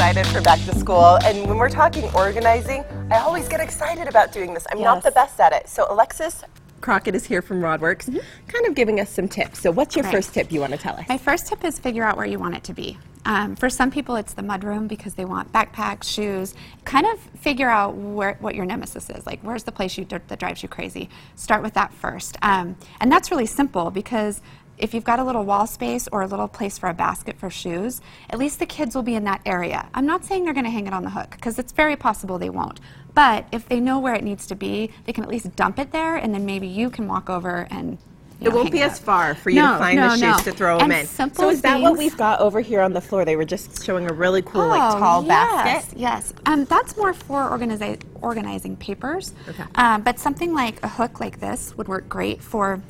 excited for back to school. And when we're talking organizing, I always get excited about doing this. I'm not the best at it. So Alexis Crockett is here from RodWorks, kind of giving us some tips. So what's your first tip you want to tell us? My first tip is figure out where you want it to be. For some people, it's the mudroom because they want backpacks, shoes. Kind of figure out what your nemesis is. Like, where's the place that drives you crazy? Start with that first. And that's really simple because if you've got a little wall space or a little place for a basket for shoes, at least the kids will be in that area. I'm not saying they're going to hang it on the hook because it's very possible they won't. But if they know where it needs to be, they can at least dump it there, and then maybe you can walk over and it won't be as far for you to find the shoes to throw them in. So is that what we've got over here on the floor? They were just showing a really cool, like, tall basket. Yes, that's more for organizing papers. Okay. But something like a hook like this would work great for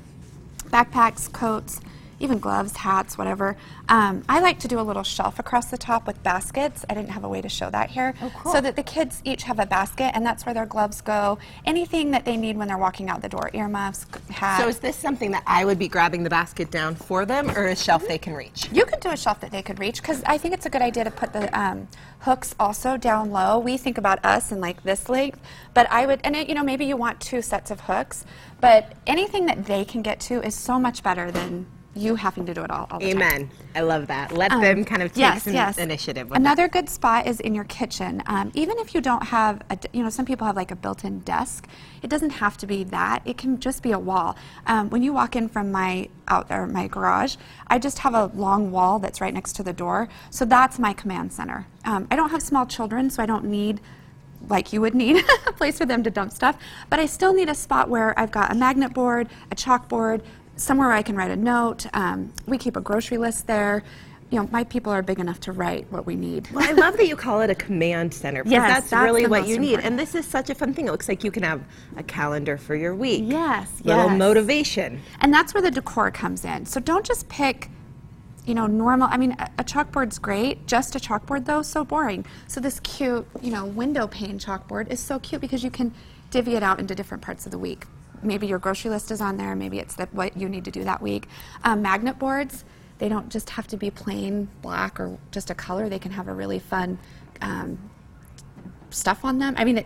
backpacks, coats, even gloves, hats, whatever. I like to do a little shelf across the top with baskets. I didn't have a way to show that here. Oh, cool. So that the kids each have a basket, and that's where their gloves go. Anything that they need when they're walking out the door, earmuffs, hats. So is this something that I would be grabbing the basket down for them, or a shelf they can reach? You could do a shelf that they could reach, because I think it's a good idea to put the hooks also down low. We think about us in like this length, but I would, and you know, maybe you want 2 sets of hooks, but anything that they can get to is so much better than you having to do it all the time. Amen. I love that. Let them kind of take some initiative with Another good spot is in your kitchen. Even if you don't have, some people have like a built-in desk. It doesn't have to be that. It can just be a wall. When you walk in from my garage, I just have a long wall that's right next to the door. So that's my command center. I don't have small children, so I don't need, like you would need, a place for them to dump stuff. But I still need a spot where I've got a magnet board, a chalkboard, somewhere I can write a note. We keep a grocery list there. You know, my people are big enough to write what we need. Well, I love that you call it a command center, because that's really what you need. And this is such a fun thing. It looks like you can have a calendar for your week. Little motivation. And that's where the decor comes in. So don't just pick, normal. I mean, a chalkboard's great. Just a chalkboard, though, so boring. So this cute, window pane chalkboard is so cute because you can divvy it out into different parts of the week. Maybe your grocery list is on there. Maybe it's what you need to do that week. Magnet boards, they don't just have to be plain black or just a color. They can have a really fun stuff on them. I mean,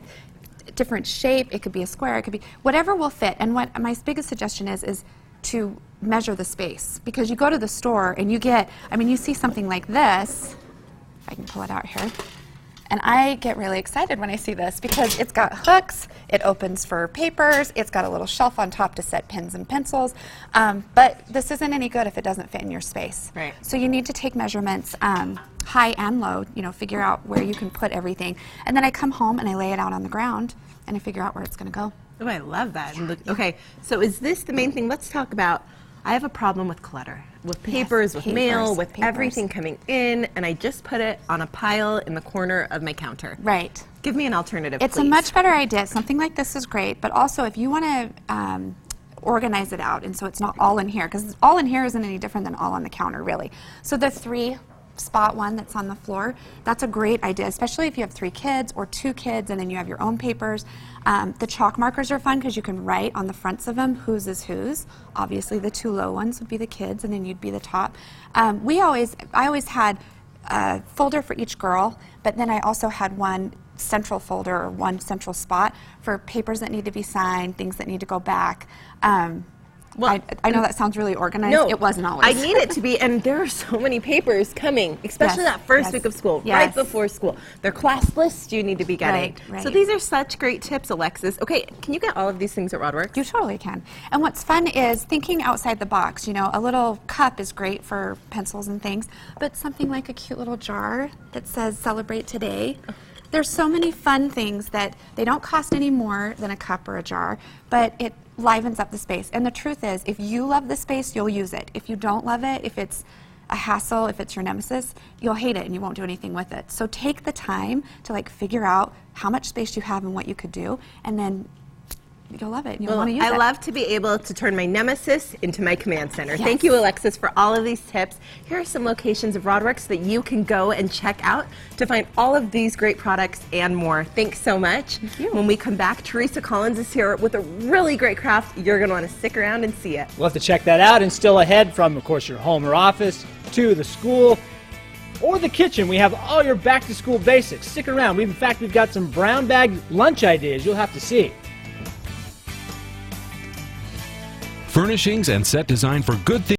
different shape. It could be a square. It could be whatever will fit. And what my biggest suggestion is to measure the space, because you go to the store and you see something like this. If I can pull it out here. And I get really excited when I see this because it's got hooks, it opens for papers, it's got a little shelf on top to set pens and pencils, but this isn't any good if it doesn't fit in your space. Right. So you need to take measurements, high and low, figure out where you can put everything. And then I come home and I lay it out on the ground and I figure out where it's going to go. Oh, I love that. Okay, so is this the main thing? Let's talk about, I have a problem with clutter. With papers, with mail, with everything coming in, and I just put it on a pile in the corner of my counter. Right. Give me an alternative, It's please. a much better idea. Something like this is great, but also if you want to organize it out, and so it's not all in here, because all in here isn't any different than all on the counter, really. So the 3-spot one that's on the floor, that's a great idea, especially if you have 3 kids or 2 kids and then you have your own papers. The chalk markers are fun because you can write on the fronts of them whose is whose. Obviously the 2 low ones would be the kids and then you'd be the top. I always had a folder for each girl, but then I also had one central folder or one central spot for papers that need to be signed, things that need to go back. Well, I know that sounds really organized. No, it wasn't always. I need it to be, and there are so many papers coming, especially that first week of school, right before school. Their class lists you need to be getting. Right. So these are such great tips, Alexis. Okay, can you get all of these things at RodWorks? You totally can. And what's fun is thinking outside the box. A little cup is great for pencils and things, but something like a cute little jar that says "Celebrate Today." There's so many fun things that they don't cost any more than a cup or a jar, but it livens up the space. And the truth is, if you love the space, you'll use it. If you don't love it, if it's a hassle, if it's your nemesis, you'll hate it and you won't do anything with it. So take the time to figure out how much space you have and what you could do, and then you'll love it and you'll want to use it. I love to be able to turn my nemesis into my command center. Yes. Thank you, Alexis, for all of these tips. Here are some locations of RodWorks that you can go and check out to find all of these great products and more. Thanks so much. Thank you. When we come back, Teresa Collins is here with a really great craft. You're going to want to stick around and see it. We'll have to check that out. And still ahead, from, of course, your home or office to the school, or the kitchen, we have all your back-to-school basics. Stick around. In fact, we've got some brown bag lunch ideas you'll have to see. Furnishings and set design for good things.